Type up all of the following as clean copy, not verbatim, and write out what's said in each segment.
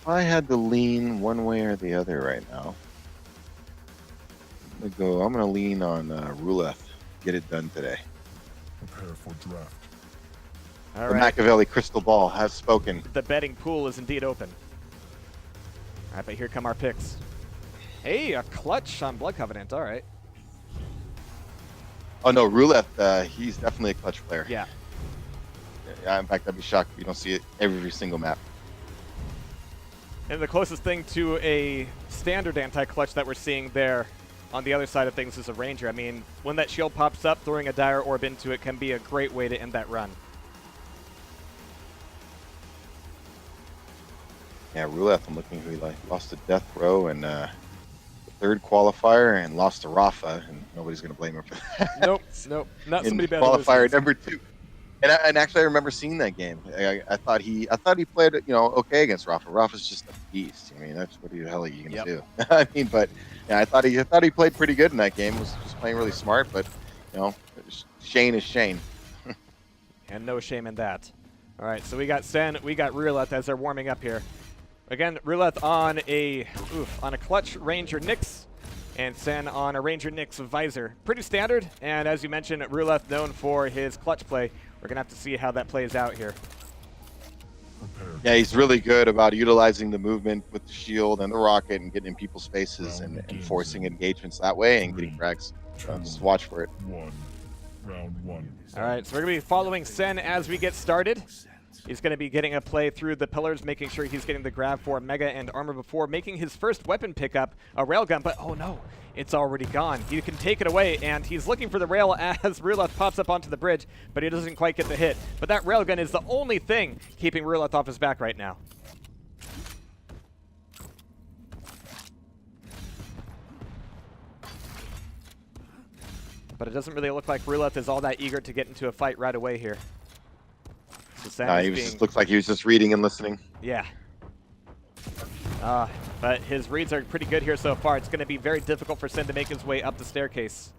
if I had to lean one way or the other right now, I'm gonna lean on Ruleth. Get it done today. Prepare for draft. All The right. Machiavelli crystal ball has spoken. The betting pool is indeed open. All right, but here come our picks. Hey, a clutch on Blood Covenant. All right. Oh no, Ruleth, he's definitely a clutch player. Yeah. Yeah, in fact, I'd be shocked if you don't see it every single map. And the closest thing to a standard anti-clutch that we're seeing there on the other side of things is a Ranger. I mean, when that shield pops up, throwing a Dire Orb into it can be a great way to end that run. Yeah, Ruleth, I'm looking who he lost to Death Row and the third qualifier and lost to Rafa, and nobody's going to blame him for that. Nope, nope. Not In somebody bad. qualifier number 2. And actually, I remember seeing that game. I thought he played okay against Rafa. Rafa's just a beast. I mean, that's what the hell are you gonna do? I mean, but yeah, I thought he played pretty good in that game. Was playing really smart, but Shane is Shane. And no shame in that. All right, so we got Sen, we got Ruleth as they're warming up here. Again, Ruleth on a clutch Ranger Nyx, and Sen on a Ranger Nyx Visor. Pretty standard, and as you mentioned, Ruleth known for his clutch play. We're going to have to see how that plays out here. Yeah, he's really good about utilizing the movement with the shield and the rocket and getting in people's faces and forcing engagements that way and getting frags. So just watch for it. Round one. All right, so we're going to be following Sen as we get started. He's going to be getting a play through the pillars, making sure he's getting the grab for Mega and Armor before making his first weapon pickup, a railgun. But, oh no, it's already gone. He can take it away, and he's looking for the rail as Ruleth pops up onto the bridge, but he doesn't quite get the hit. But that railgun is the only thing keeping Ruleth off his back right now. But it doesn't really look like Ruleth is all that eager to get into a fight right away here. Looks like he was just reading and listening. Yeah. But his reads are pretty good here so far. It's going to be very difficult for Sen to make his way up the staircase.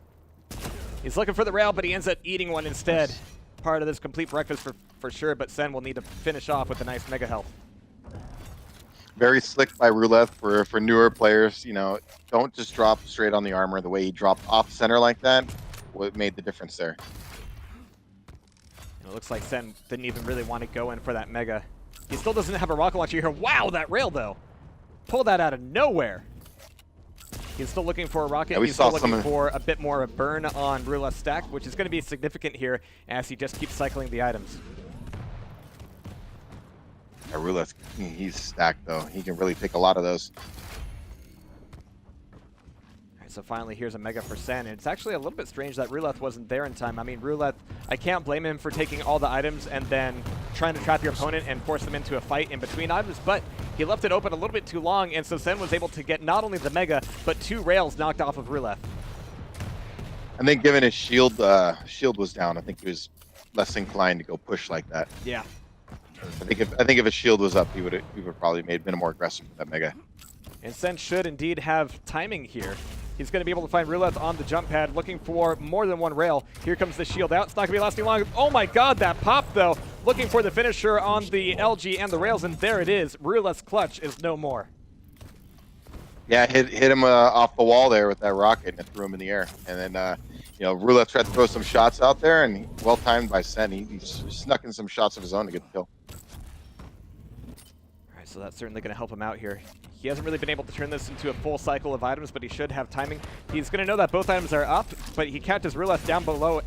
He's looking for the rail, but he ends up eating one instead. Part of this complete breakfast for sure, but Sen will need to finish off with a nice mega health. Very slick by Ruleth for newer players. Don't just drop straight on the armor. The way he dropped off center like that, what made the difference there. It looks like Sen didn't even really want to go in for that mega. He still doesn't have a rocket launcher here. Wow, that rail, though. Pulled that out of nowhere. He's still looking for a rocket. Yeah, He's still looking for a bit more of a burn on Ruleth's stack, which is going to be significant here as he just keeps cycling the items. Yeah, Ruleth, he's stacked, though. He can really take a lot of those. So finally, here's a mega for Sen. And it's actually a little bit strange that Ruleth wasn't there in time. I mean, Ruleth, I can't blame him for taking all the items and then trying to trap your opponent and force them into a fight in between items, but he left it open a little bit too long, and so Sen was able to get not only the mega, but 2 rails knocked off of Ruleth. I think given his shield was down, I think he was less inclined to go push like that. Yeah. I think if his shield was up, he would probably been more aggressive with that mega. And Sen should indeed have timing here. He's going to be able to find Ruleth on the jump pad, looking for more than one rail. Here comes the shield out. It's not going to be lasting long. Oh my god, that pop, though. Looking for the finisher on the LG and the rails, and there it is. Ruleth's clutch is no more. Yeah, hit him off the wall there with that rocket and it threw him in the air. And then, Ruleth tried to throw some shots out there, and well-timed by Sen. He snuck in some shots of his own to get the kill. All right, so that's certainly going to help him out here. He hasn't really been able to turn this into a full cycle of items, but he should have timing. He's going to know that both items are up, but he can't just Ruleth down below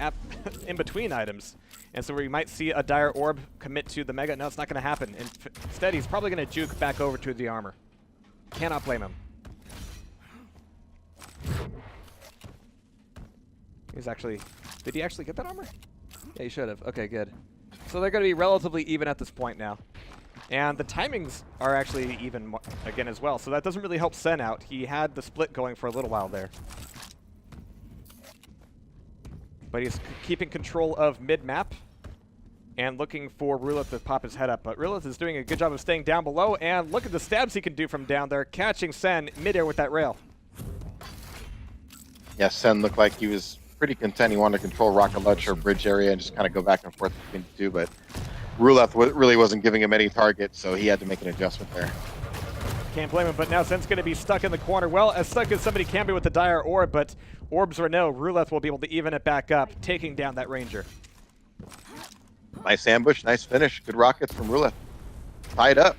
in between items. And so we might see a Dire Orb commit to the Mega. No, it's not going to happen. Instead, he's probably going to juke back over to the armor. Cannot blame him. Did he actually get that armor? Yeah, he should have. Okay, good. So they're going to be relatively even at this point now. And the timings are actually even again as well, so that doesn't really help Sen out. He had the split going for a little while there. But he's keeping control of mid-map and looking for Ruleth to pop his head up. But Ruleth is doing a good job of staying down below, and look at the stabs he can do from down there, catching Sen mid-air with that rail. Yeah, Sen looked like he was pretty content. He wanted to control rocket launcher bridge area and just kind of go back and forth between the two, but Ruleth really wasn't giving him any target, so he had to make an adjustment there. Can't blame him, but now Sen's going to be stuck in the corner. Well, as stuck as somebody can be with the Dire Orb, but orbs or no, Ruleth will be able to even it back up, taking down that Ranger. Nice ambush, nice finish. Good rockets from Ruleth. Tied up.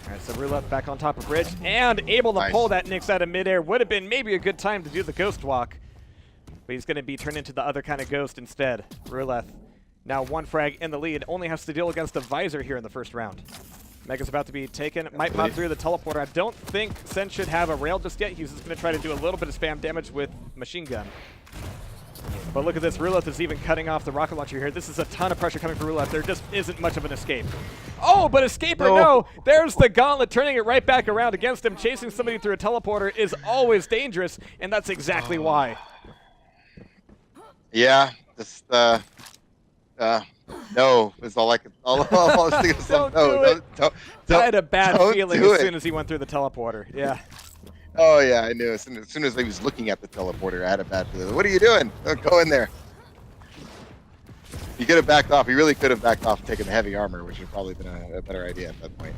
All right, so Ruleth back on top of bridge and able to pull that Nyx out of midair. Would have been maybe a good time to do the Ghost Walk, but he's going to be turned into the other kind of ghost instead. Ruleth, now 1 frag in the lead, only has to deal against a Visor here in the first round. Mega's about to be taken, might pop through the teleporter. I don't think Sen should have a rail just yet. He's just going to try to do a little bit of spam damage with machine gun. But look at this, Ruleth is even cutting off the rocket launcher here. This is a ton of pressure coming from Ruleth. There just isn't much of an escape. Oh, but escape or no, there's the gauntlet, turning it right back around against him. Chasing somebody through a teleporter is always dangerous, and that's exactly why. Yeah, just, no, is all I could. All I was thinking is Don't no, do it. I had a bad feeling as soon as he went through the teleporter. Yeah. Oh yeah, I knew. As soon as he was looking at the teleporter, I had a bad feeling. What are you doing? Don't go in there. He could have backed off. He really could have backed off, taking the heavy armor, which would have probably been a better idea at that point.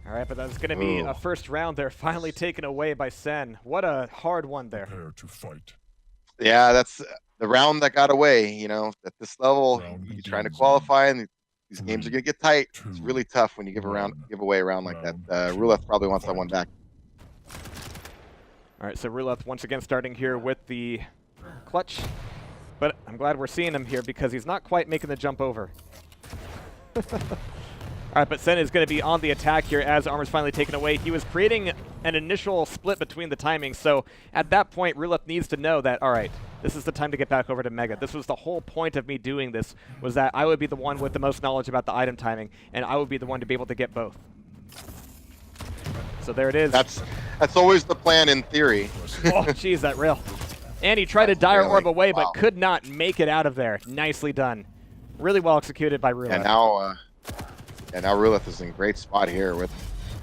All right, but that's going to be a first round there, finally taken away by Sen. What a hard one there. Prepare to fight. Yeah, that's the round that got away. You know, at this level, you're trying to qualify, and these games are going to get tight. It's really tough when you give away a round like that. Ruleth probably wants that one back. All right, so Ruleth once again starting here with the clutch, but I'm glad we're seeing him here because he's not quite making the jump over. All right, but Sen is going to be on the attack here as armor's finally taken away. He was creating an initial split between the timings, so at that point, Ruleth needs to know that, all right, this is the time to get back over to Mega. This was the whole point of me doing this, was that I would be the one with the most knowledge about the item timing, and I would be the one to be able to get both. So there it is. That's always the plan in theory. Oh, jeez, that rail. And he tried to Dire Orb away, but could not make it out of there. Nicely done. Really well executed by Ruleth. And now Ruleth is in a great spot here with,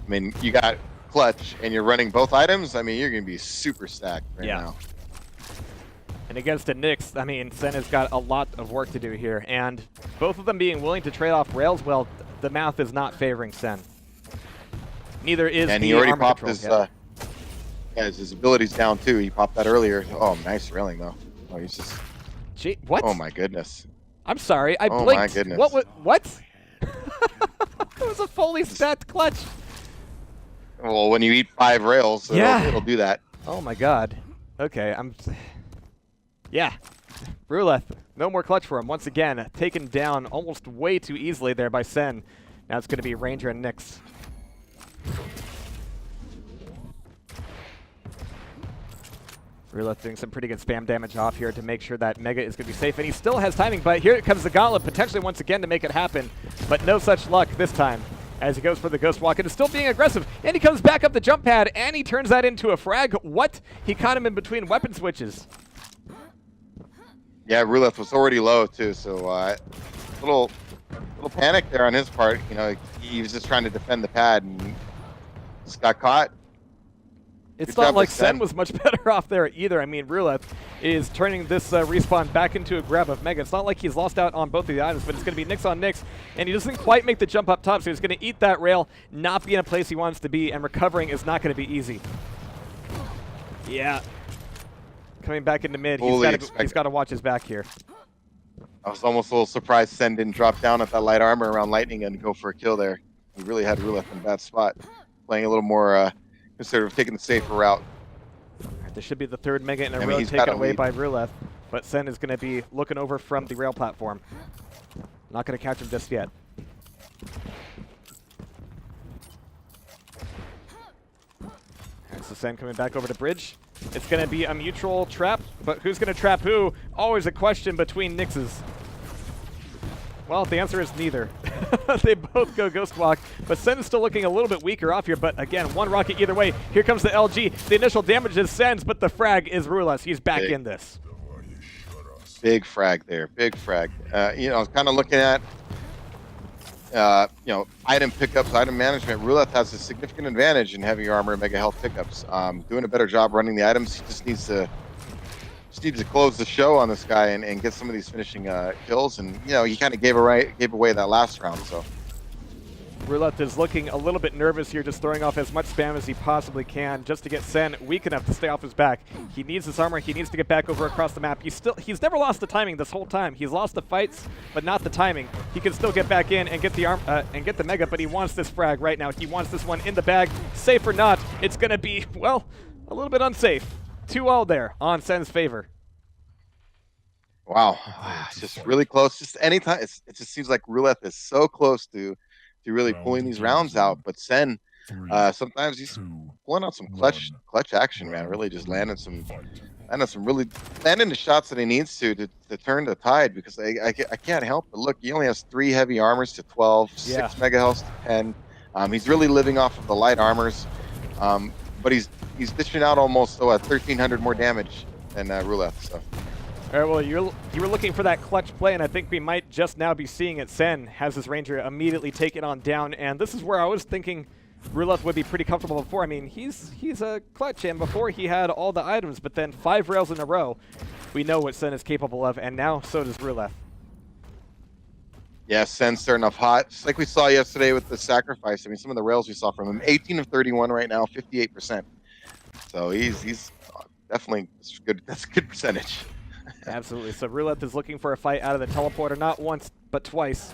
I mean, you got clutch and you're running both items. I mean, you're going to be super stacked right now. And against a Nyx, I mean, Sen has got a lot of work to do here. And both of them being willing to trade off rails, well, the math is not favoring Sen. Neither is and the he already armor popped control. his abilities down too. He popped that earlier. Oh, nice railing though. Oh, he's just. Gee, what? Oh my goodness. I'm sorry, I blinked. Oh my goodness. What? It was a fully stacked clutch. Well, when you eat 5 rails, it'll do that. Oh my god. Okay, yeah. Ruleth, no more clutch for him. Once again, taken down almost way too easily there by Sen. Now it's going to be Ranger and Nyx. Ruleth doing some pretty good spam damage off here to make sure that Mega is going to be safe. And he still has timing, but here comes the Gauntlet potentially once again to make it happen. But no such luck this time as he goes for the Ghost Walk and is still being aggressive. And he comes back up the jump pad and he turns that into a frag. What? He caught him in between weapon switches. Yeah, Ruleth was already low too, so little panic there on his part. You know, he was just trying to defend the pad and just got caught. It's not like Sen was much better off there either. I mean, Ruleth is turning this respawn back into a grab of Mega. It's not like he's lost out on both of the items, but it's going to be Nyx on Nyx, and he doesn't quite make the jump up top, so he's going to eat that rail, not be in a place he wants to be, and recovering is not going to be easy. Yeah. Coming back into mid, he's got to watch his back here. I was almost a little surprised Sen didn't drop down at that light armor around Lightning and go for a kill there. He really had Ruleth in a bad spot. Playing a little more instead of taking the safer route. Right, this should be the third Mega in a row taken away by Ruleth, but Sen is going to be looking over from the rail platform. Not going to catch him just yet. Right, so Sen coming back over to bridge. It's going to be a mutual trap, but who's going to trap who? Always a question between Nyxes. Well, the answer is neither. They both go Ghost Walk, but Sen is still looking a little bit weaker off here, but again, one rocket either way. Here comes the LG. The initial damage is Sen's, but the frag is Ruleth. He's back in this. Big frag there, big frag. You know, I was kind of looking at, you know, item pickups, item management. Ruleth has a significant advantage in heavy armor and mega health pickups. Doing a better job running the items. He just needs to just needs to close the show on this guy and get some of these finishing kills. And he kind of gave away that last round. So Ruleth is looking a little bit nervous here, just throwing off as much spam as he possibly can just to get Sen weak enough to stay off his back. He needs his armor. He needs to get back over across the map. He's never lost the timing this whole time. He's lost the fights, but not the timing. He can still get back in and get the mega, but he wants this frag right now. He wants this one in the bag. Safe or not, it's going to be, well, a little bit unsafe. 2-0 there on Sen's favor. Wow, it's just really close. Just anytime, it just seems like Ruleth is so close to really pulling these rounds out. But Sen, sometimes he's pulling out some clutch action, man. Really just landing the shots that he needs to turn the tide. Because I can't help but look. He only has 3 heavy armors to 12, 6 mega health to 10. He's really living off of the light armors, but he's dishing out almost 1,300 more damage than Ruleth. So. All right, well, you were looking for that clutch play, and I think we might just now be seeing it. Sen has his Ranger immediately take it on down, and this is where I was thinking Ruleth would be pretty comfortable before. I mean, he's a clutch, and before he had all the items, but then 5 rails in a row, we know what Sen is capable of, and now so does Ruleth. Yeah, Sen's starting off hot, just like we saw yesterday with the sacrifice. I mean, some of the rails we saw from him, 18 of 31 right now, 58%. So he's definitely good. That's a good percentage. Absolutely. So Ruleth is looking for a fight out of the teleporter, not once, but twice.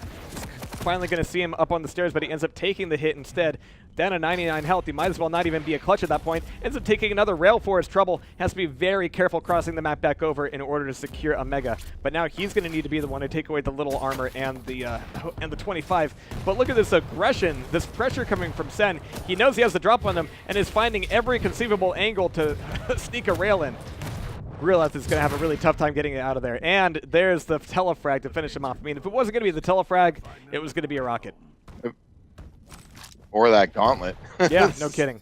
Finally going to see him up on the stairs, but he ends up taking the hit instead. Down to 99 health. He might as well not even be a clutch at that point. Ends up taking another rail for his trouble. Has to be very careful crossing the map back over in order to secure a mega. But now he's going to need to be the one to take away the little armor and the 25. But look at this aggression, this pressure coming from Sen. He knows he has the drop on them and is finding every conceivable angle to sneak a rail in. Ruleth is going to have a really tough time getting it out of there. And there's the telefrag to finish him off. I mean, if it wasn't going to be the telefrag, it was going to be a rocket. Or that gauntlet. Yeah, no kidding.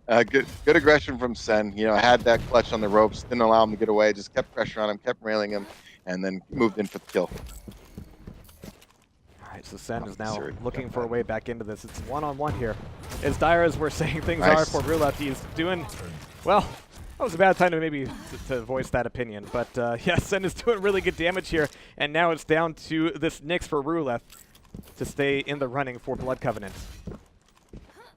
Good aggression from Sen. Had that clutch on the ropes, didn't allow him to get away, just kept pressure on him, kept railing him, and then moved in for the kill. All right, so Sen is now looking for a way back into this. It's one-on-one here. As dire as we're saying things are for Ruleth, he's doing, well, that was a bad time to maybe to voice that opinion. But yeah, Sen is doing really good damage here, and now it's down to this Nyx for Ruleth to stay in the running for Blood Covenant.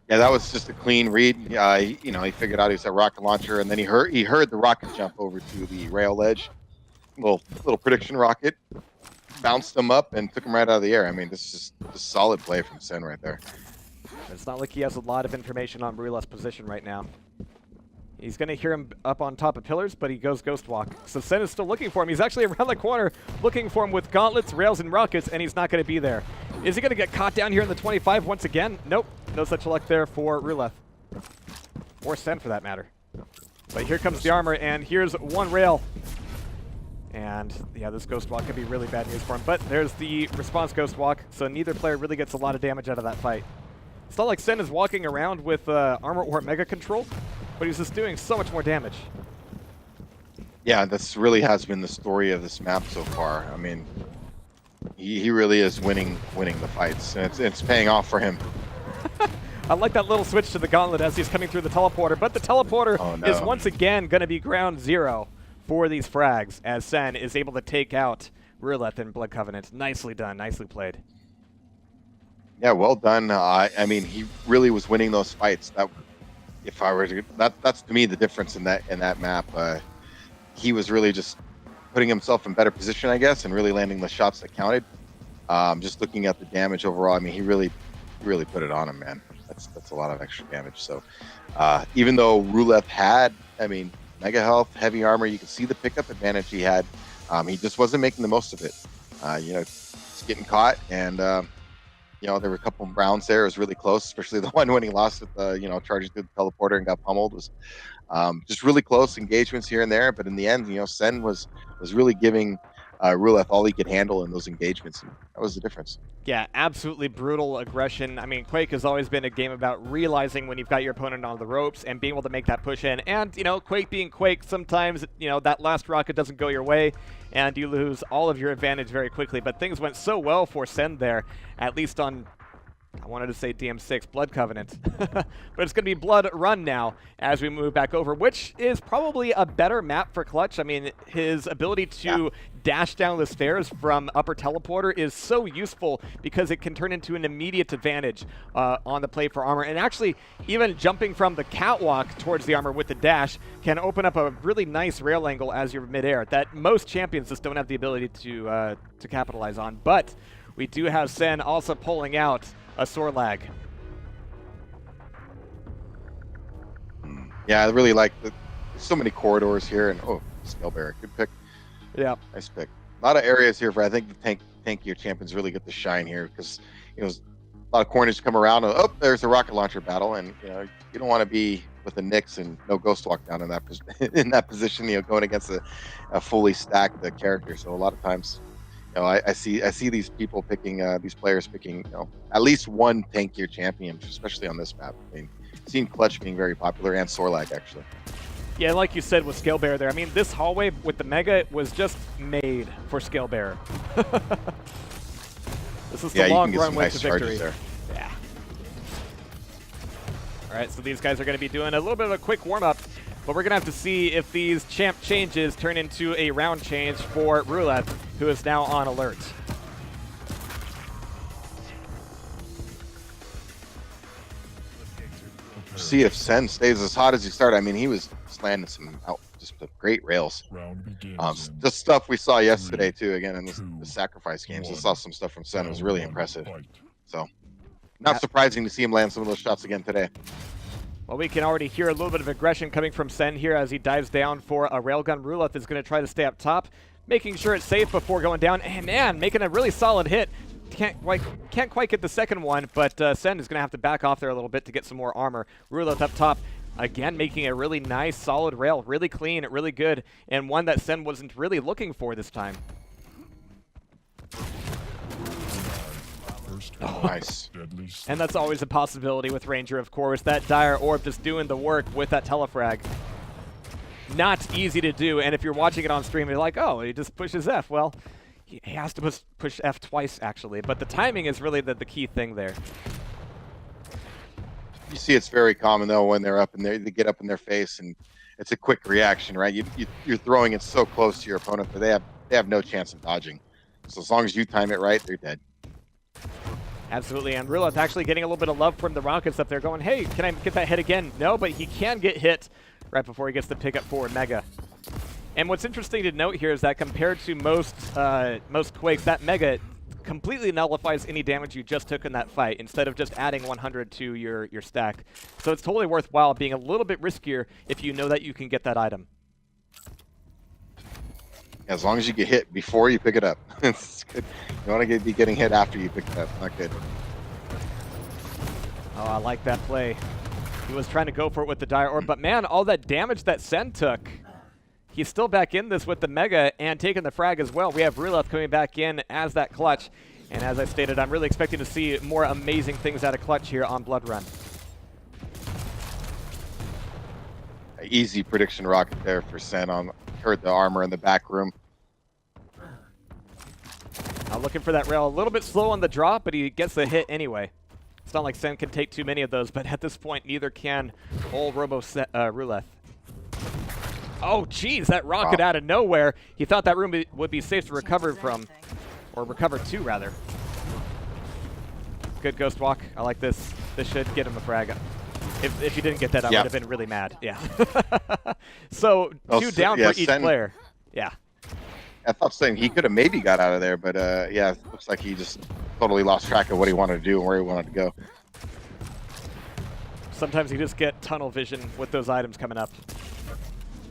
Yeah, that was just a clean read. He figured out he was a rocket launcher, and then he heard the rocket jump over to the rail ledge. Little prediction rocket, bounced him up and took him right out of the air. I mean, this is just a solid play from Sen right there. It's not like he has a lot of information on Ruleth's position right now. He's going to hear him up on top of pillars, but he goes Ghost Walk. So Sen is still looking for him. He's actually around the corner looking for him with gauntlets, rails, and rockets, and he's not going to be there. Is he going to get caught down here in the 25 once again? Nope. No such luck there for Ruleth. Or Sen, for that matter. But here comes the armor, and here's one rail. And, yeah, this Ghost Walk could be really bad news for him. But there's the response Ghost Walk, so neither player really gets a lot of damage out of that fight. It's not like Sen is walking around with armor or mega control, but he's just doing so much more damage. Yeah, this really has been the story of this map so far. I mean, he really is winning the fights, and it's paying off for him. I like that little switch to the gauntlet as he's coming through the teleporter, but the teleporter is once again going to be ground zero for these frags, as Sen is able to take out Ruleth and Blood Covenant. Nicely done, nicely played. Yeah, well done. I mean, he really was winning those fights. That's to me the difference in that map. He was really just putting himself in better position, I guess, and really landing the shots that counted. Just looking at the damage overall, I mean, he really put it on him, man. That's a lot of extra damage. So even though Ruleth had, I mean, mega health, heavy armor, you could see the pickup advantage he had. He just wasn't making the most of it. He's getting caught, and there were a couple of rounds there. It was really close, especially the one when he lost with the, charging through the teleporter and got pummeled. Was just really close engagements here and there. But in the end, Sen was really giving Ruleth all he could handle in those engagements. And that was the difference. Yeah, absolutely brutal aggression. I mean, Quake has always been a game about realizing when you've got your opponent on the ropes and being able to make that push in. And, Quake being Quake, sometimes, that last rocket doesn't go your way and you lose all of your advantage very quickly. But things went so well for Sen there, at least on I wanted to say DM6, Blood Covenant. But it's going to be Blood Run now as we move back over, which is probably a better map for Clutch. I mean, his ability to dash down the stairs from upper teleporter is so useful because it can turn into an immediate advantage on the play for armor. And actually, even jumping from the catwalk towards the armor with the dash can open up a really nice rail angle as you're midair that most champions just don't have the ability to capitalize on. But we do have Sen also pulling out a Sorlag. Yeah, I really like there's so many corridors here, and Skullbearer, good pick. Yeah, nice pick. A lot of areas here for I think the tankier champions really get the shine here because a lot of corners come around. And, there's a rocket launcher battle, and you don't want to be with the Nyx and no Ghost Walk down in that position. Going against a fully stacked character. So a lot of times, I see these people picking these players picking at least one tankier champion, especially on this map. I mean, I've seen Clutch being very popular and Sorlag actually. Yeah, like you said with Scalebearer there. I mean, this hallway with the Mega was just made for Scalebearer. This is the long runway to victory. There. Yeah. All right, so these guys are going to be doing a little bit of a quick warm-up, but we're going to have to see if these champ changes turn into a round change for Ruleth, who is now on alert. See if Sen stays as hot as he started. I mean, he was landing some just great rails. The stuff we saw yesterday too. Again in the sacrifice games, I saw some stuff from Sen. It was really impressive. So, not surprising to see him land some of those shots again today. Well, we can already hear a little bit of aggression coming from Sen here as he dives down for a railgun. Ruleth is going to try to stay up top, making sure it's safe before going down. And man, making a really solid hit. Can't quite get the second one, but Sen is going to have to back off there a little bit to get some more armor. Ruleth up top, again, making a really nice, solid rail. Really clean, really good, and one that Sen wasn't really looking for this time. Oh, nice. And that's always a possibility with Ranger, of course. That Dire Orb just doing the work with that telefrag. Not easy to do, and if you're watching it on stream, you're like, oh, he just pushes F. Well, he has to push F twice, actually, but the timing is really the key thing there. You see it's very common, though, when they're up in there, they get up in their face, and it's a quick reaction, right? You're throwing it so close to your opponent that they have no chance of dodging. So as long as you time it right, they're dead. Absolutely, and Ruleth actually getting a little bit of love from the Rockets up there going, hey, can I get that hit again? No, but he can get hit right before he gets the pickup for Mega. And what's interesting to note here is that compared to most Quakes, that Mega completely nullifies any damage you just took in that fight instead of just adding 100 to your stack. So it's totally worthwhile being a little bit riskier if you know that you can get that item. As long as you get hit before you pick it up. It's good. You want to be getting hit after you pick it up. Not good. Oh, I like that play. He was trying to go for it with the Dire Orb, but man, all that damage that Sen took. He's still back in this with the Mega and taking the frag as well. We have Ruleth coming back in as that Clutch. And as I stated, I'm really expecting to see more amazing things out of Clutch here on Blood Run. Easy prediction rocket there for Sen on heard the armor in the back room. Looking for that rail. A little bit slow on the drop, but he gets the hit anyway. It's not like Sen can take too many of those, but at this point, neither can old Ruleth. Oh, geez, that rocket out of nowhere. He thought that room would be safe to recover from, or recover to, rather. Good Ghost Walk. I like this. This should get him a frag. If he didn't get that, I would have been really mad. Yeah. So, two down for each player. Yeah. I thought saying he could have maybe got out of there, but yeah, it looks like he just totally lost track of what he wanted to do and where he wanted to go. Sometimes you just get tunnel vision with those items coming up.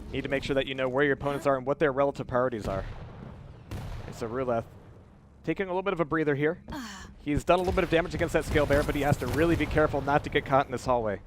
You need to make sure that you know where your opponents are and what their relative priorities are. And so Ruleth taking a little bit of a breather here. He's done a little bit of damage against that Scalebearer, but he has to really be careful not to get caught in this hallway.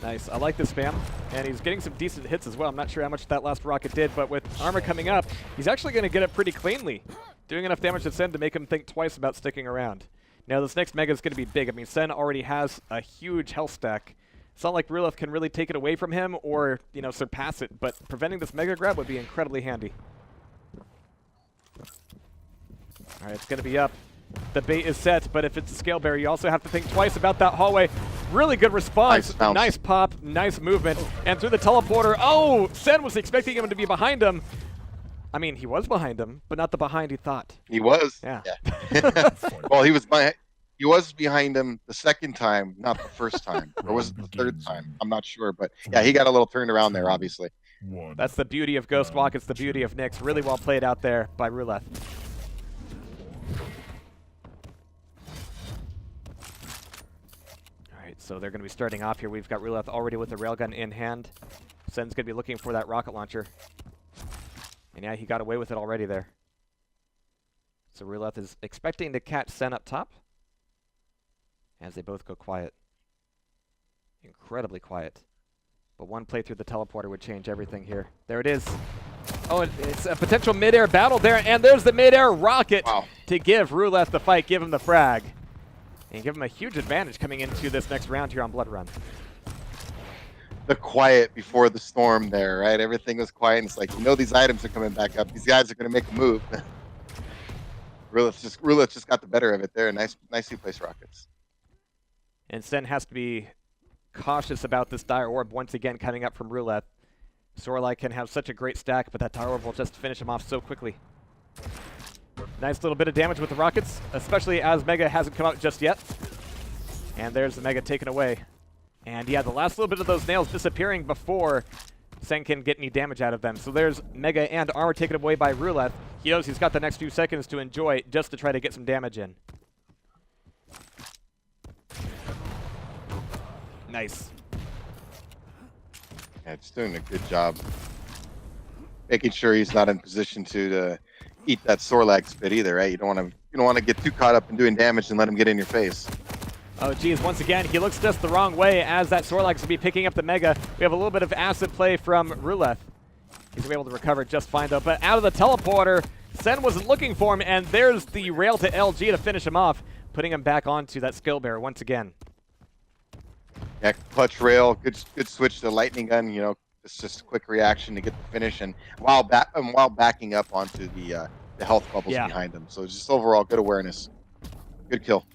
Nice. I like this spam. And he's getting some decent hits as well. I'm not sure how much that last rocket did, but with armor coming up, he's actually going to get it pretty cleanly. Doing enough damage to Sen to make him think twice about sticking around. Now, this next Mega is going to be big. I mean, Sen already has a huge health stack. It's not like Ruleth can really take it away from him or, surpass it, but preventing this Mega grab would be incredibly handy. All right, it's going to be up. The bait is set, but if it's a scale bear, you also have to think twice about that hallway. Really good response. Nice pop, nice movement. And through the teleporter, oh, Sen was expecting him to be behind him. I mean, he was behind him, but not the behind he thought. He was. Yeah. Well, he was behind him the second time, not the first time. Or was it the third time? I'm not sure. But yeah, he got a little turned around there, obviously. That's the beauty of Ghost Walk. It's the beauty of Nyx. Really well played out there by Ruleth. So they're going to be starting off here. We've got Ruleth already with the railgun in hand. Sen's going to be looking for that rocket launcher. And yeah, he got away with it already there. So Ruleth is expecting to catch Sen up top as they both go quiet. Incredibly quiet. But one play through the teleporter would change everything here. There it is. Oh, it's a potential mid-air battle there, and there's the mid-air rocket to give Ruleth the fight, give him the frag. And give him a huge advantage coming into this next round here on Blood Run. The quiet before the storm there, right? Everything was quiet, and it's like, you know, these items are coming back up. These guys are going to make a move. Ruleth just got the better of it there. Nicely placed rockets. And Sen has to be cautious about this Dire Orb once again coming up from Ruleth. Sorlai can have such a great stack, but that Dire Orb will just finish him off so quickly. Nice little bit of damage with the rockets, especially as Mega hasn't come out just yet. And there's the Mega taken away. And yeah, the last little bit of those nails disappearing before Sen can get any damage out of them. So there's Mega and armor taken away by Ruleth. He knows he's got the next few seconds to enjoy just to try to get some damage in. Nice. Yeah, it's doing a good job. Making sure he's not in position to eat that Sorlag spit either, right? You don't want to get too caught up in doing damage and let him get in your face. Oh geez, once again, he looks just the wrong way as that Sorlag's to be picking up the Mega. We have a little bit of acid play from Ruleth. He's able to recover just fine though, but out of the teleporter, Sen wasn't looking for him, and there's the rail to LG to finish him off, putting him back onto that skill bear once again. Yeah, clutch rail, good switch to lightning gun, you know, it's just a quick reaction to get the finish, and while backing up onto the health bubbles behind him. So just overall good awareness. Good kill.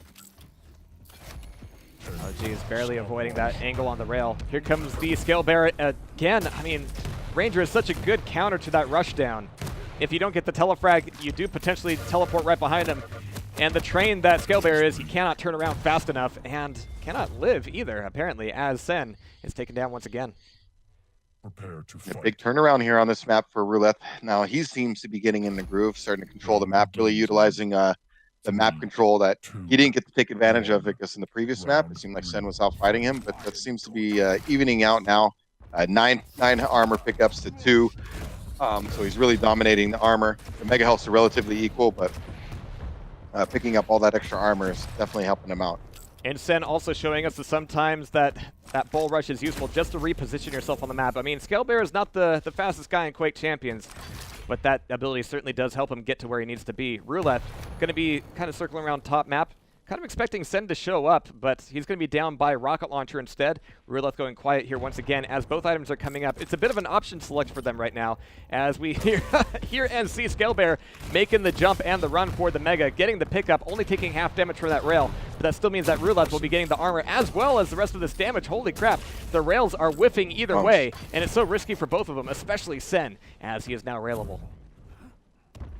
Oh geez, barely avoiding that angle on the rail. Here comes the scale bear again. I mean, Ranger is such a good counter to that rushdown. If you don't get the telefrag, you do potentially teleport right behind him. And the train that scale bear is, he cannot turn around fast enough and cannot live either, apparently, as Sen is taken down once again. Prepare to fight. Big turnaround here on this map for Ruleth. Now he seems to be getting in the groove, starting to control the map, really utilizing the map control that he didn't get to take advantage of, I guess, in the previous map. It seemed like Sen was out fighting him, but that seems to be evening out now. 9 armor pickups to 2. So he's really dominating the armor. The mega healths are relatively equal, but picking up all that extra armor is definitely helping him out. And Sen also showing us that sometimes that bull rush is useful just to reposition yourself on the map. I mean, Scale Bear is not the fastest guy in Quake Champions, but that ability certainly does help him get to where he needs to be. Ruleth going to be kind of circling around top map. Kind of expecting Sen to show up, but he's going to be down by rocket launcher instead. Ruleth going quiet here once again as both items are coming up. It's a bit of an option select for them right now as we hear and see Scale Bear making the jump and the run for the Mega, getting the pickup, only taking half damage from that rail. But that still means that Ruleth will be getting the armor as well as the rest of this damage. Holy crap, the rails are whiffing either way, and it's so risky for both of them, especially Sen, as he is now railable.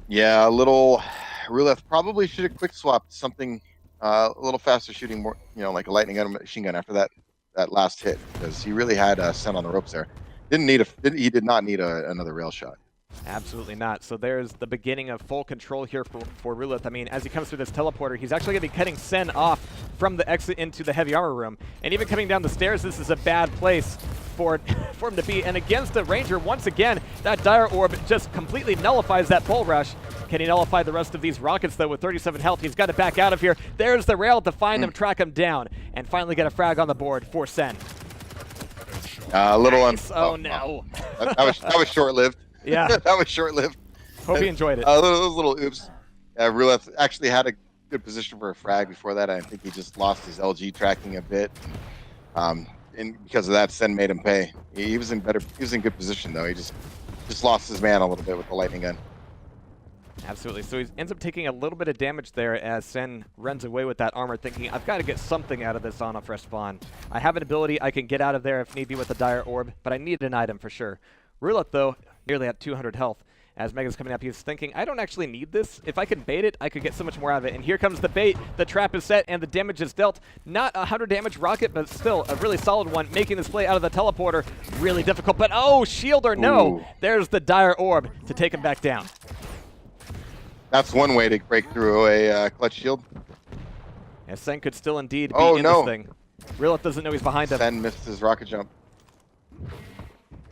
Yeah, a little Ruleth probably should have quick swapped something a little faster shooting, more, you know, like a lightning gun or machine gun after that last hit, because he really had Sen on the ropes there. He did not need another rail shot. Absolutely not. So there's the beginning of full control here for Ruleth. I mean, as he comes through this teleporter, he's actually going to be cutting Sen off from the exit into the heavy armor room. And even coming down the stairs, this is a bad place for him to be. And against the Ranger, once again, that Dire Orb just completely nullifies that bull rush. Can he nullify the rest of these rockets, though, with 37 health? He's got to back out of here. There's the rail to find him, track him down, and finally get a frag on the board for Sen. A little nice. Oh, no. That was short-lived. Yeah. That was short-lived. Hope he enjoyed it. Those little oops. Ruleth actually had a good position for a frag before that. I think he just lost his LG tracking a bit. And because of that, Sen made him pay. He was in good position, though. He just lost his man a little bit with the lightning gun. Absolutely. So he ends up taking a little bit of damage there as Sen runs away with that armor, thinking, I've got to get something out of this on a fresh spawn. I have an ability. I can get out of there if need be with a Dire Orb, but I need an item for sure. Ruleth, though, nearly at 200 health. As Mega's coming up, he's thinking, I don't actually need this. If I can bait it, I could get so much more out of it. And here comes the bait. The trap is set, and the damage is dealt. Not a 100 damage rocket, but still a really solid one, making this play out of the teleporter really difficult. But, oh, shield or no, Ooh. there's the Dire Orb to take him back down. That's one way to break through a clutch shield. Yeah, Sen could still indeed be Oh, in no. this thing. Ruleth doesn't know he's behind him. Sen missed his rocket jump.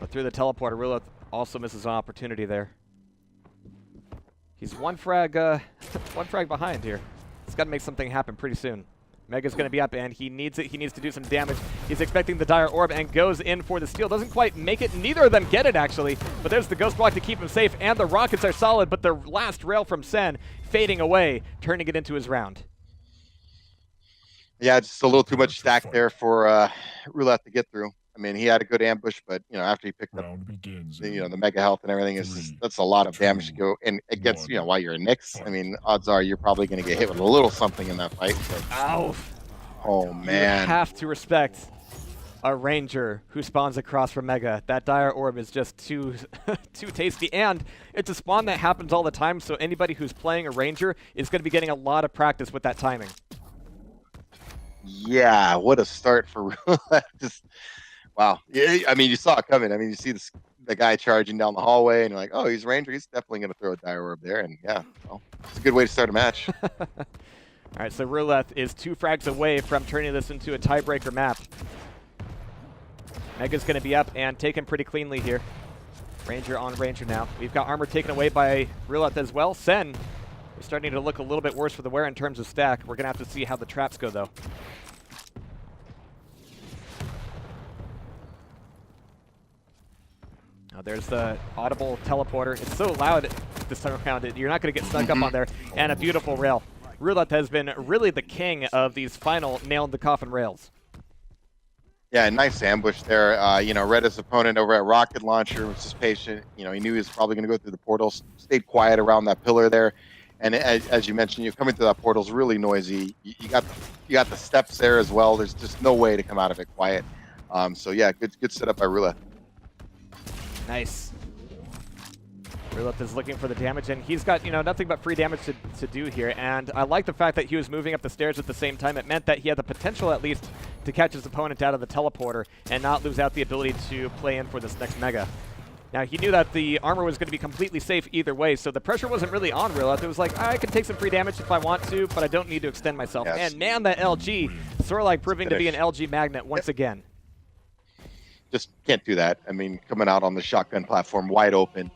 But through the teleporter, Ruleth also misses an opportunity there. He's one frag behind here. He's got to make something happen pretty soon. Mega's going to be up, and he needs it. He needs to do some damage. He's expecting the Dire Orb and goes in for the steal. Doesn't quite make it. Neither of them get it, actually. But there's the Ghost Block to keep him safe, and the rockets are solid, but the last rail from Sen fading away, turning it into his round. Yeah, just a little too much stack there for Ruleth to get through. I mean, he had a good ambush, but after he picked up Round begins. the mega health and everything, that's a lot of damage to go, and it gets while you're a Nyx. I mean, odds are you're probably going to get hit with a little something in that fight. But, Ow! oh You man, have to respect a Ranger who spawns across from Mega. That Dire Orb is just too too tasty, and it's a spawn that happens all the time, so anybody who's playing a Ranger is going to be getting a lot of practice with that timing. yeah, what a start for Ruleth. Just wow. Yeah, I mean, you saw it coming. I mean, you see the guy charging down the hallway, and you're like, oh, he's Ranger. He's definitely going to throw a Dire Orb there, and yeah, well, it's a good way to start a match. All right, so Ruleth is 2 frags away from turning this into a tiebreaker map. Mega's going to be up and taken pretty cleanly here. Ranger on Ranger now. We've got armor taken away by Ruleth as well. Sen is starting to look a little bit worse for the wear in terms of stack. We're going to have to see how the traps go, though. Now there's the audible teleporter. It's so loud this time around. You're not going to get snuck up on there. And a beautiful rail. Ruleth has been really the king of these final nailed-the-coffin rails. Yeah, nice ambush there. Read his opponent over at rocket launcher, was just patient. He knew he was probably going to go through the portal, stayed quiet around that pillar there. And as you mentioned, you're coming through that portal is really noisy. You got the steps there as well. There's just no way to come out of it quiet. So yeah, good setup by Ruleth. Nice. Ruleth is looking for the damage, and he's got, nothing but free damage to do here. And I like the fact that he was moving up the stairs at the same time. It meant that he had the potential, at least, to catch his opponent out of the teleporter and not lose out the ability to play in for this next Mega. Now, he knew that the armor was going to be completely safe either way, so the pressure wasn't really on Ruleth. It was like, I can take some free damage if I want to, but I don't need to extend myself. Yes. And man, that LG, Sorlag proving to be an LG magnet once again. Just can't do that. I mean, coming out on the shotgun platform wide open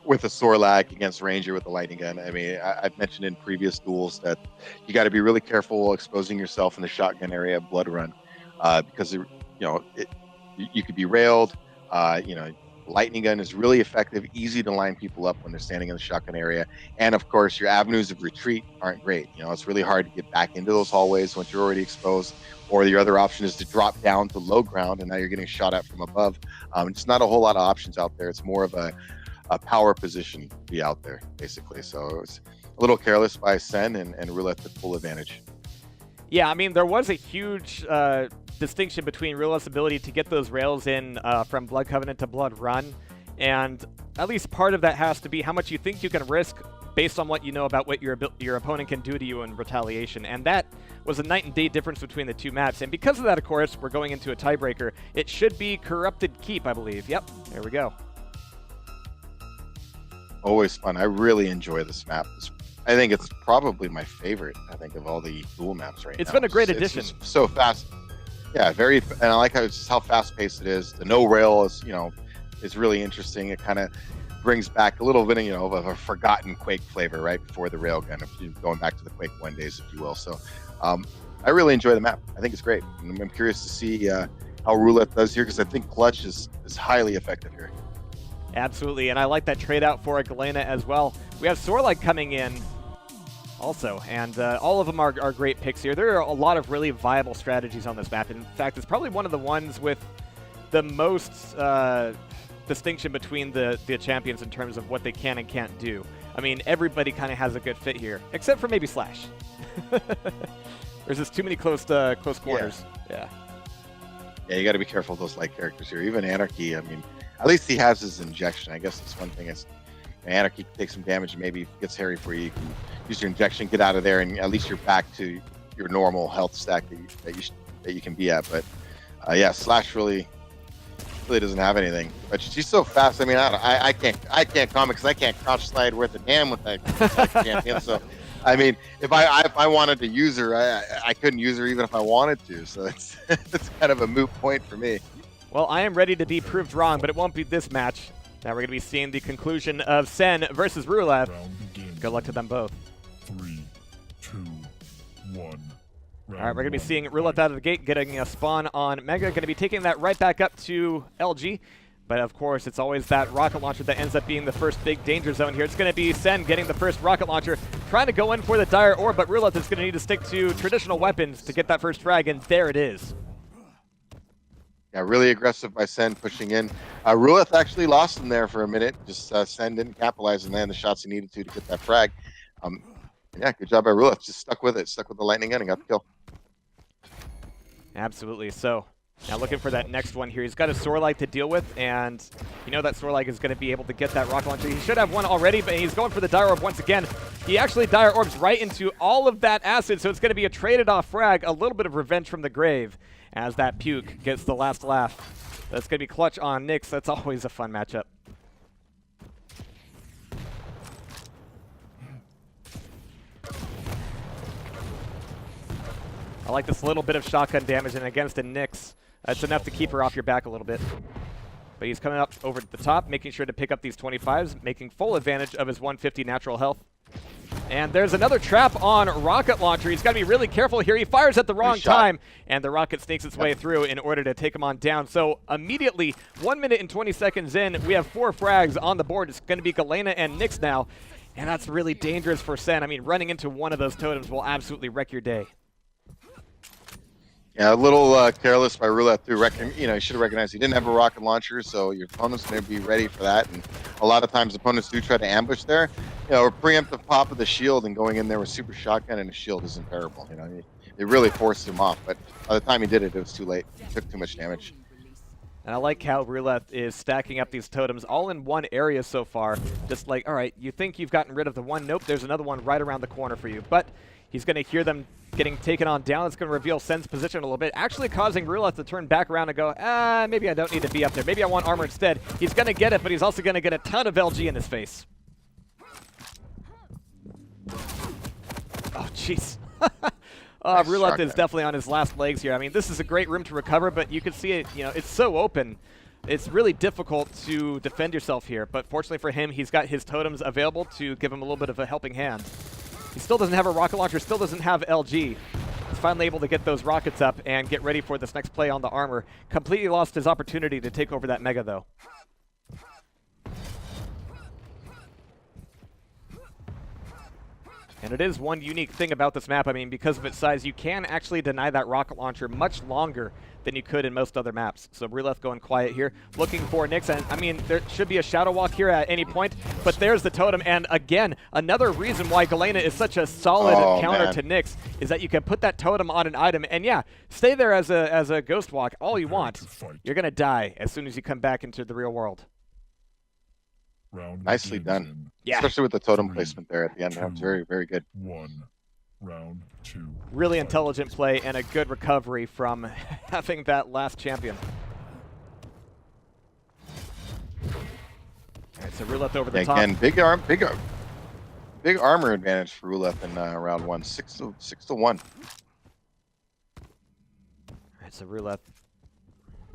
with a Sorlag against Ranger with the lightning gun. I mean, I've mentioned in previous duels that you got to be really careful exposing yourself in the shotgun area of Blood Run because you could be railed. Lightning gun is really effective, easy to line people up when they're standing in the shotgun area. And of course, your avenues of retreat aren't great. It's really hard to get back into those hallways once you're already exposed. Or the other option is to drop down to low ground, and now you're getting shot at from above. It's not a whole lot of options out there. It's more of a power position to be out there, basically. So it was a little careless by Sen, and Ruleth took full advantage. Yeah, I mean, there was a huge distinction between Ruleth's ability to get those rails in from Blood Covenant to Blood Run, and at least part of that has to be how much you think you can risk based on what you know about what your opponent can do to you in retaliation, and that was a night and day difference between the two maps. And because of that, of course, we're going into a tiebreaker. It should be Corrupted Keep, I believe. Yep, there we go. Always fun. I really enjoy this map. I think it's probably my favorite, of all the duel maps right now. It's been a great addition. It's so fast. Yeah, and I like how fast-paced it is. The no rail is really interesting. It kind of brings back a little bit of a forgotten Quake flavor right before the railgun, if you're going back to the Quake 1 days, if you will. So I really enjoy the map. I think it's great. And I'm curious to see how Ruleth does here, because I think Clutch is highly effective here. Absolutely, and I like that trade out for a Galena as well. We have Sorlag coming in also, and all of them are great picks here. There are a lot of really viable strategies on this map. In fact, it's probably one of the ones with the most distinction between the champions in terms of what they can and can't do. I mean, everybody kind of has a good fit here, except for maybe Slash. There's just too many close corners. Yeah. Yeah, you got to be careful of those light characters here. Even Anarchy, I mean, at least he has his injection. I guess that's one thing is Anarchy can take some damage and maybe it gets hairy for you. You can use your injection, get out of there, and at least you're back to your normal health stack that you can be at. But yeah, Slash really doesn't have anything. But she's so fast. I mean, I can't comment because I can't crouch slide worth a damn with that champion. So. I mean, if I wanted to use her, I couldn't use her even if I wanted to. So it's kind of a moot point for me. Well, I am ready to be proved wrong, but it won't be this match. Now we're going to be seeing the conclusion of Sen versus Ruleth. Good luck to them both. 3, 2, 1. All right, we're going to be seeing Ruleth out of the gate, getting a spawn on Mega. Going to be taking that right back up to LG. But of course, it's always that rocket launcher that ends up being the first big danger zone here. It's going to be Sen getting the first rocket launcher, trying to go in for the Dire Orb, but Ruleth is going to need to stick to traditional weapons to get that first frag, and there it is. Yeah, really aggressive by Sen pushing in. Ruleth actually lost him there for a minute. Just Sen didn't capitalize and land the shots he needed to get that frag. Yeah, good job by Ruleth. Just stuck with it, stuck with the lightning gun and got the kill. Absolutely. So now looking for that next one here. He's got a Sorlight to deal with, and you know that Sorlight is going to be able to get that rocket launcher. He should have one already, but he's going for the Dire Orb once again. He actually Dire Orbs right into all of that acid, so it's going to be a traded off frag, a little bit of revenge from the grave as that Puke gets the last laugh. That's going to be clutch on Nyx. That's always a fun matchup. I like this little bit of shotgun damage, and against a Nyx, it's enough to keep her off your back a little bit. But he's coming up over the top, making sure to pick up these 25s, making full advantage of his 150 natural health. And there's another trap on Rocket Launcher. He's got to be really careful here. He fires at the wrong time, and the rocket sneaks its way through in order to take him on down. So immediately, 1 minute and 20 seconds in, we have 4 frags on the board. It's going to be Galena and Nyx now, and that's really dangerous for Sen. I mean, running into one of those totems will absolutely wreck your day. Yeah, a little careless by Ruleth too. You should have recognized he didn't have a rocket launcher, so your opponent's going to be ready for that. And a lot of times opponents do try to ambush there. You know, a preemptive pop of the shield and going in there with super shotgun and a shield isn't terrible. You know, it really forced him off. But by the time he did it, it was too late. He took too much damage. And I like how Ruleth is stacking up these totems all in one area so far. Just like, all right, you think you've gotten rid of the one. Nope, there's another one right around the corner for you. But he's going to hear them getting taken on down. It's going to reveal Sen's position a little bit, actually causing Ruleth to turn back around and go, maybe I don't need to be up there. Maybe I want armor instead. He's going to get it, but he's also going to get a ton of LG in his face. Oh, jeez. Ruleth is definitely on his last legs here. I mean, this is a great room to recover, but you can see it, you know, it's so open. It's really difficult to defend yourself here, but fortunately for him, he's got his totems available to give him a little bit of a helping hand. He still doesn't have a rocket launcher, still doesn't have LG. He's finally able to get those rockets up and get ready for this next play on the armor. Completely lost his opportunity to take over that Mega, though. And it is one unique thing about this map. I mean, because of its size, you can actually deny that rocket launcher much longer than you could in most other maps. So Ruleth going quiet here, looking for Nyx. And I mean, there should be a Shadow Walk here at any point, but there's the totem. And again, another reason why Galena is such a solid counter to Nyx is that you can put that totem on an item. And yeah, stay there as a Ghost Walk all you want. You're going to die as soon as you come back into the real world. Nicely done. Yeah. Especially with the totem placement there at the end. That was very, very good. Round 2. Really intelligent play and a good recovery from having that last champion. All right, so Ruleth over the top. Again, big armor advantage for Ruleth in round 1. 6 to 1. All right, so Ruleth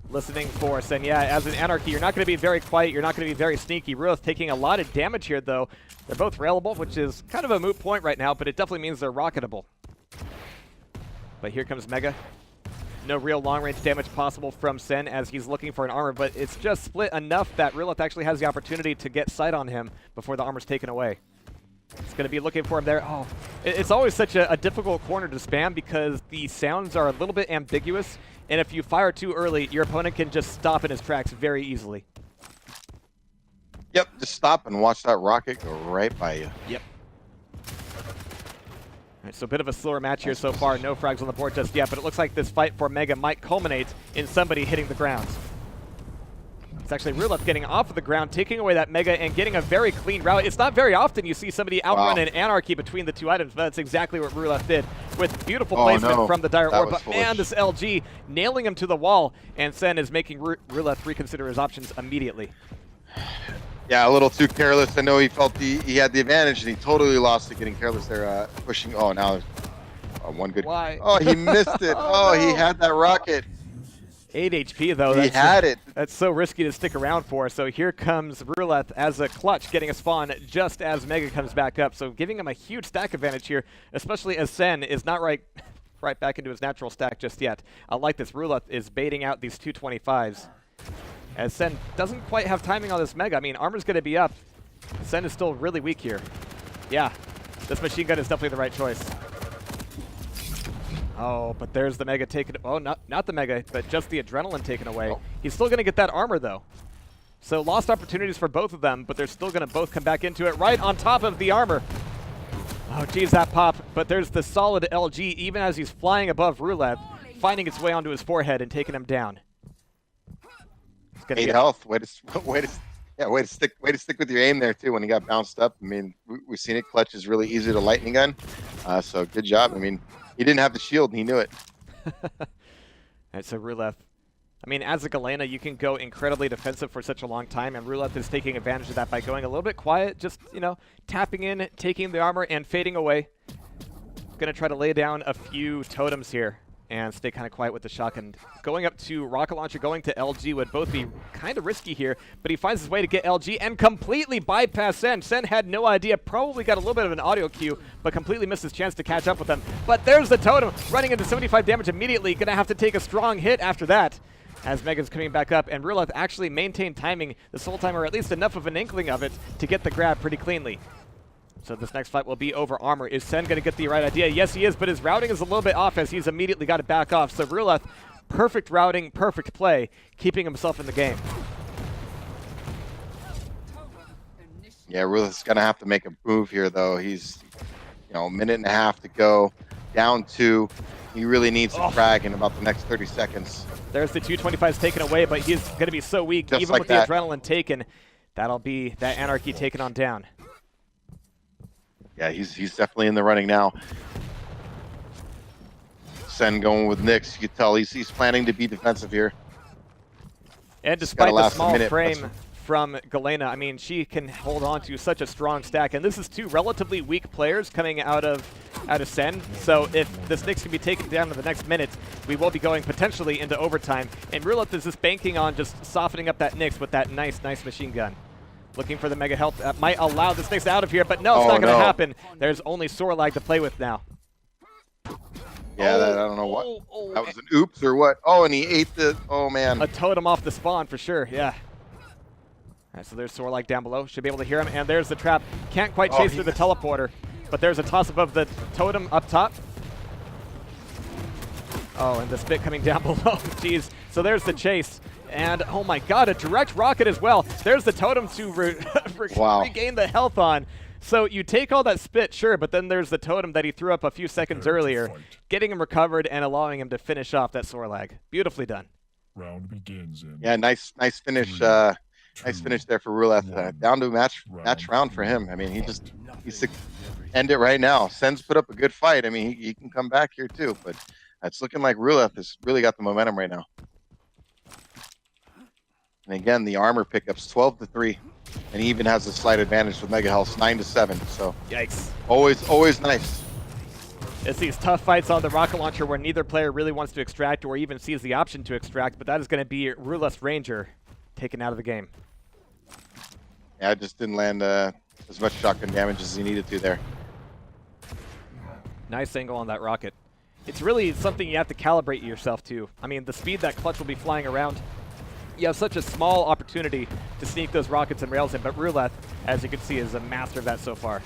listening for us, and yeah, as an Anarchy, you're not going to be very quiet, you're not going to be very sneaky. Ruleth taking a lot of damage here, though. They're both railable, which is kind of a moot point right now, but it definitely means they're rocketable. But here comes Mega. No real long-range damage possible from Sen as he's looking for an armor, but it's just split enough that Ruleth actually has the opportunity to get sight on him before the armor's taken away. It's going to be looking for him there. Oh, it's always such a difficult corner to spam because the sounds are a little bit ambiguous, and if you fire too early, your opponent can just stop in his tracks very easily. Yep, just stop and watch that rocket go right by you. Yep. All right, so a bit of a slower match here so far. No frags on the board just yet, but it looks like this fight for Mega might culminate in somebody hitting the ground. It's actually Ruleth getting off of the ground, taking away that Mega and getting a very clean route. It's not very often you see somebody outrun an Anarchy between the two items, but that's exactly what Ruleth did with beautiful placement from the Dire Orb. But man, this LG nailing him to the wall, and Sen is making Ruleth reconsider his options immediately. Yeah, a little too careless. I know he felt he had the advantage, and he totally lost it getting careless there, pushing. Oh, now there's one good. Why? Oh, he missed it. Oh, no. He had that rocket. 8 HP though. He had it. That's so risky to stick around for. So here comes Ruleth as a clutch, getting a spawn just as Mega comes back up. So giving him a huge stack advantage here, especially as Sen is not right back into his natural stack just yet. I like this. Ruleth is baiting out these 225s. As Sen doesn't quite have timing on this Mega. I mean, armor's going to be up. Sen is still really weak here. Yeah, this machine gun is definitely the right choice. Oh, but there's the Mega taken. Oh, not the Mega, but just the Adrenaline taken away. Oh. He's still going to get that armor, though. So lost opportunities for both of them, but they're still going to both come back into it right on top of the armor. Oh, geez, that pop. But there's the solid LG, even as he's flying above Ruleth, finding its way onto his forehead and taking him down. 8 health. Way to stick with your aim there too. When he got bounced up, I mean, we've seen it. Clutch is really easy to lightning gun. So good job. I mean, he didn't have the shield, and he knew it. All right, so Ruleth. I mean, as a Galena, you can go incredibly defensive for such a long time, and Ruleth is taking advantage of that by going a little bit quiet, just, you know, tapping in, taking the armor, and fading away. Going to try to lay down a few totems here and stay kind of quiet with the shotgun. Going up to Rocket Launcher, going to LG would both be kind of risky here, but he finds his way to get LG and completely bypass Sen. Sen had no idea, probably got a little bit of an audio cue, but completely missed his chance to catch up with him. But there's the totem, running into 75 damage immediately, gonna have to take a strong hit after that, as Mega's coming back up, and Ruleth actually maintained timing this whole time, or at least enough of an inkling of it, to get the grab pretty cleanly. So this next fight will be over armor. Is Sen going to get the right idea? Yes, he is, but his routing is a little bit off as he's immediately got to back off. So Ruleth, perfect routing, perfect play, keeping himself in the game. Yeah, Ruleth's going to have to make a move here, though. He's, you know, a minute and a half to go, down 2. He really needs to frag in about the next 30 seconds. There's the 225s taken away, but he's going to be so weak, just even like with that. The adrenaline taken. That'll be that Anarchy taken on down. Yeah, he's definitely in the running now. Sen going with Nyx. You can tell he's planning to be defensive here. And despite the small frame from Galena, I mean, she can hold on to such a strong stack. And this is 2 relatively weak players coming out of Sen. So if this Nyx can be taken down in the next minute, we will be going potentially into overtime. And Ruleth is just banking on just softening up that Nyx with that nice machine gun. Looking for the Mega health that might allow this Nyx out of here, but no, it's not going to happen. There's only Sorlag to play with now. Yeah, I don't know what. That was an oops or what? Oh, and he ate the. Oh, man. A totem off the spawn for sure, yeah. All right, so there's Sorlag down below. Should be able to hear him, and there's the trap. Can't quite chase through the teleporter, but there's a toss above the totem up top. Oh, and the spit coming down below. Jeez. So there's the chase. And, oh my god, a direct rocket as well. There's the totem to regain the health on. So you take all that spit, sure, but then there's the totem that he threw up a few seconds earlier, getting him recovered and allowing him to finish off that Sorlag. Beautifully done. Round begins in yeah, nice finish. Nice finish there for Ruleth. Down to a match round for him. I mean, he's end it right now. Sen's put up a good fight. I mean, he can come back here too, but it's looking like Ruleth has really got the momentum right now. And again, the armor pickups 12-3, and he even has a slight advantage with Mega Health 9-7. So yikes! Always nice. It's these tough fights on the rocket launcher where neither player really wants to extract or even sees the option to extract, but that is going to be Ruleth's Ranger taken out of the game. Yeah, it just didn't land as much shotgun damage as he needed to there. Nice angle on that rocket. It's really something you have to calibrate yourself to. I mean, the speed that Clutch will be flying around, you have such a small opportunity to sneak those rockets and rails in, but Ruleth, as you can see, is a master of that so far.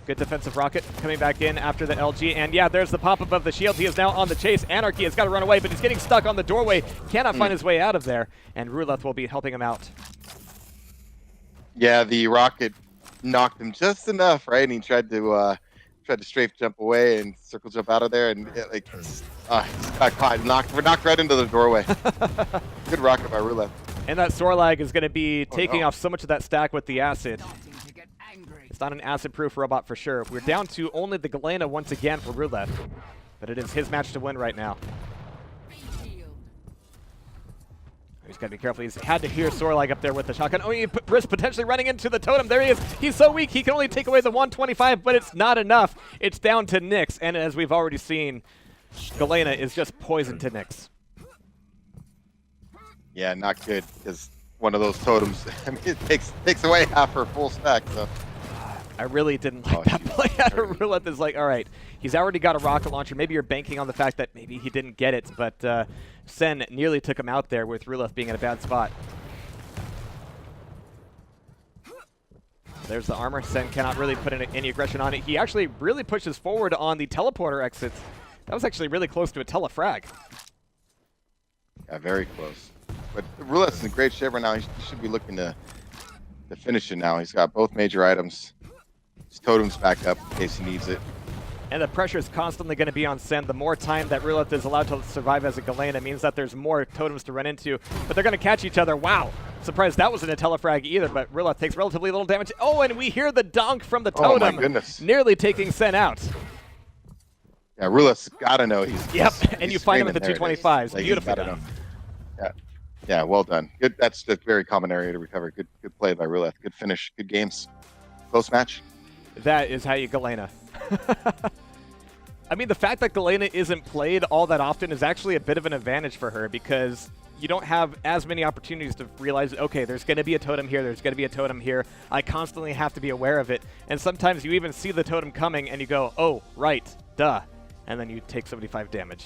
Good defensive rocket coming back in after the LG, and yeah, there's the pop-up of the shield. He is now on the chase. Anarchy has got to run away, but he's getting stuck on the doorway. Cannot find his way out of there, and Ruleth will be helping him out. Yeah, the rocket knocked him just enough, right? And he tried to strafe jump away and circle jump out of there, and he got caught, knocked right into the doorway. Good rocket by Ruleth. And that Sorlag is going to be taking off so much of that stack with the acid. It's not an acid-proof robot for sure. We're down to only the Galena once again for Ruleth, but it is his match to win right now. He's got to be careful. He's had to hear Sorlag up there with the shotgun. Oh, he risks potentially running into the totem. There he is. He's so weak. He can only take away the 125, but it's not enough. It's down to Nyx, and as we've already seen, Galena is just poison to Nyx. Yeah, not good, because one of those totems, I mean, it takes away half her full stack. So I really didn't like that play out of Ruleth. Is like, all right, he's already got a rocket launcher. Maybe you're banking on the fact that maybe he didn't get it, but Sen nearly took him out there with Ruleth being in a bad spot. There's the armor. Sen cannot really put any aggression on it. He actually really pushes forward on the teleporter exits. That was actually really close to a telefrag. Yeah, very close. But Ruleth's in great shape right now. He should be looking to finish it now. He's got both major items. His totem's back up in case he needs it. And the pressure is constantly going to be on Sen. The more time that Ruleth is allowed to survive as a Galena means that there's more totems to run into. But they're going to catch each other. Wow. Surprised that wasn't a telefrag either, but Ruleth takes relatively little damage. Oh, and we hear the donk from the totem. Oh, my goodness. Nearly taking Sen out. Yeah, Ruleth's got to know he's and you find him at the 225s. Like, Beautifully done. Yeah, well done. Good. That's a very common area to recover. Good play by Ruleth. Good finish. Good games. Close match. That is how you Galena. I mean, the fact that Galena isn't played all that often is actually a bit of an advantage for her because you don't have as many opportunities to realize, okay, there's going to be a totem here, there's going to be a totem here. I constantly have to be aware of it. And sometimes you even see the totem coming and you go, oh, right, duh. And then you take 75 damage.